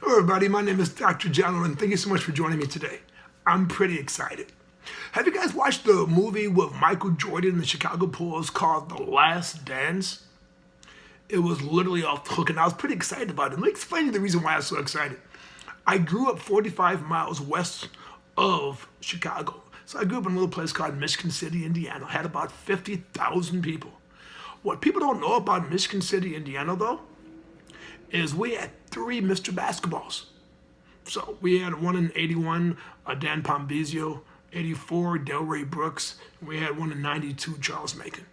Hello everybody, my name is Dr. John and thank you so much for joining me today. I'm pretty excited. Have you guys watched the movie with Michael Jordan and the Chicago Bulls called The Last Dance? It was literally off the hook and I was pretty excited about it. Let me explain to you the reason why I was so excited. I grew up 45 miles west of Chicago. So I grew up in a little place called Michigan City, Indiana. It had about 50,000 people. What people don't know about Michigan City, Indiana though, is we had three Mr. Basketballs. So we had one in 81, Dan Pombizio, 84, Delray Brooks, and we had one in 92, Charles Macon.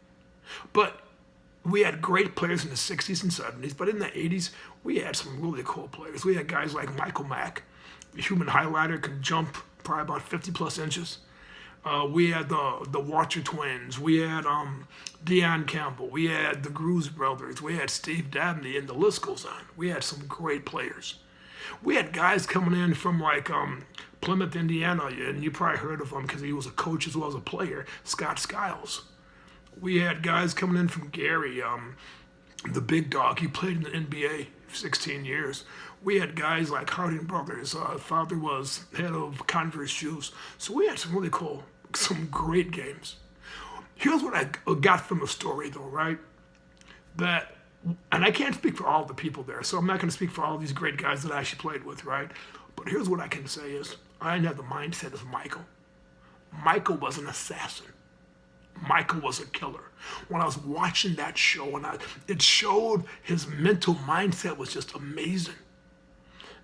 But we had great players in the 60s and 70s, but in the 80s, we had some really cool players. We had guys like Michael Mack, the human highlighter, could jump probably about 50 plus inches. We had the Watcher twins. We had Deion Campbell. We had the Grooves brothers. We had Steve Dabney, and the list goes on. We had some great players. We had guys coming in from like Plymouth, Indiana, and you probably heard of him because he was a coach as well as a player, Scott Skiles. We had guys coming in from Gary, the big dog. He played in the NBA for 16 years. We had guys like Harding Brothers. Father was head of Converse shoes. So we had some really cool, some great games. Here's what I got from the story though, right? That, and I can't speak for all the people there, so I'm not going to speak for all these great guys that I actually played with, right? But here's what I can say is, I didn't have the mindset of Michael. Michael was an assassin. Michael was a killer. When I was watching that show, it showed his mental mindset was just amazing.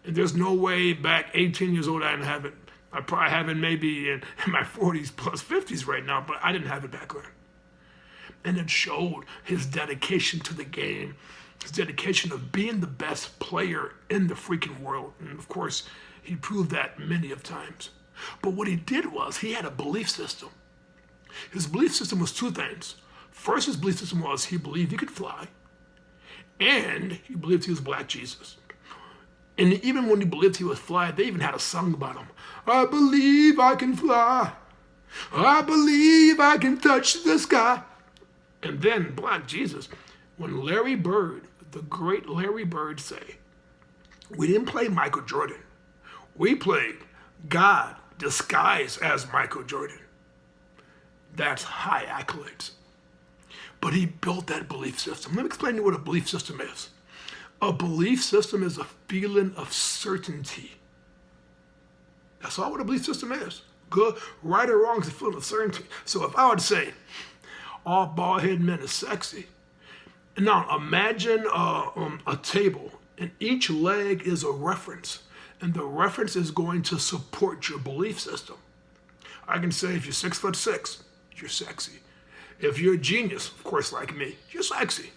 And there's no way back 18 years old I didn't have it. I probably have it maybe in my 40s plus 50s right now, but I didn't have it back then. And it showed his dedication to the game, his dedication of being the best player in the freaking world. And of course, he proved that many of times. But what he did was he had a belief system. His belief system was two things. First, his belief system was he believed he could fly, and he believed he was Black Jesus. And even when he believed he was fly, they even had a song about him. I believe I can fly. I believe I can touch the sky. And then Black Jesus, when Larry Bird, the great Larry Bird say, we didn't play Michael Jordan. We played God disguised as Michael Jordan. That's high accolades. But he built that belief system. Let me explain to you what a belief system is. A belief system is a feeling of certainty. That's all what a belief system is. Good, right or wrong is a feeling of certainty. So if I would say, all bald-headed men are sexy. Now imagine a table, and each leg is a reference, and the reference is going to support your belief system. I can say if you're 6'6", you're sexy. If you're a genius, of course, like me, you're sexy.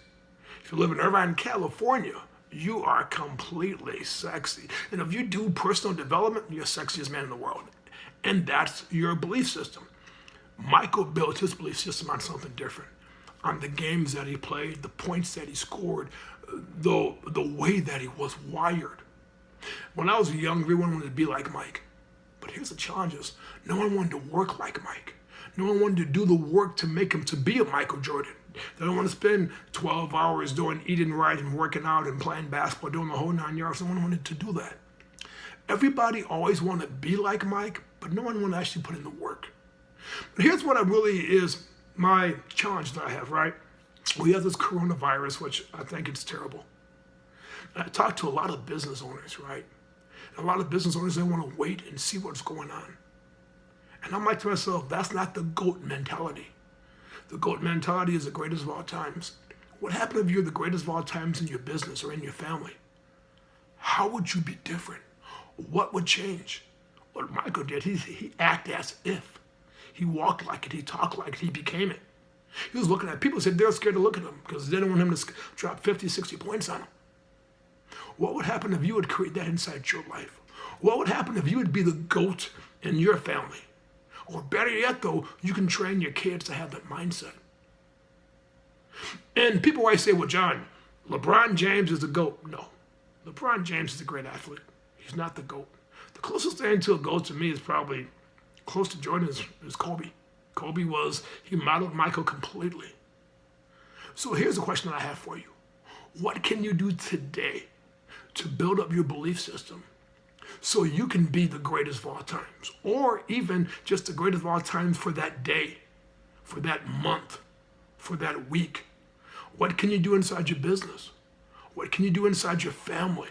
If you live in Irvine, California, you are completely sexy. And if you do personal development, you're the sexiest man in the world. And that's your belief system. Michael built his belief system on something different. On the games that he played, the points that he scored, the way that he was wired. When I was young, everyone wanted to be like Mike. But here's the challenges. No one wanted to work like Mike. No one wanted to do the work to make him to be a Michael Jordan. They don't want to spend 12 hours doing eating right and working out and playing basketball, doing the whole 9 yards. No one wanted to do that. Everybody always wanted to be like Mike, but no one wanted to actually put in the work. But here's what I really is my challenge that I have, right? We have this coronavirus, which I think it's terrible. And I talk to a lot of business owners, right? And a lot of business owners, they want to wait and see what's going on. And I'm like to myself, that's not the GOAT mentality. The GOAT mentality is the greatest of all times. What happened if you're the greatest of all times in your business or in your family? How would you be different? What would change? What Michael did, he acted as if. He walked like it, he talked like it, he became it. He was looking at people, said they're scared to look at him because they didn't want him to drop 50, 60 points on them. What would happen if you would create that inside your life? What would happen if you would be the GOAT in your family? Or better yet, though, you can train your kids to have that mindset. And people always say, well, John, LeBron James is the GOAT. No, LeBron James is a great athlete. He's not the GOAT. The closest thing to a GOAT to me is probably close to Jordan is Kobe. Kobe he modeled Michael completely. So here's a question that I have for you. What can you do today to build up your belief system so you can be the greatest of all times, or even just the greatest of all times for that day, for that month, for that week. What can you do inside your business? What can you do inside your family?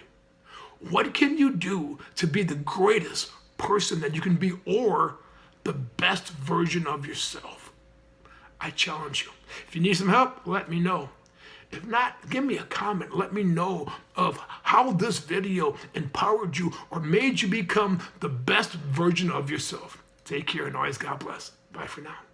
What can you do to be the greatest person that you can be, or the best version of yourself? I challenge you. If you need some help, let me know. If not, give me a comment. Let me know of how this video empowered you or made you become the best version of yourself. Take care and always God bless. Bye for now.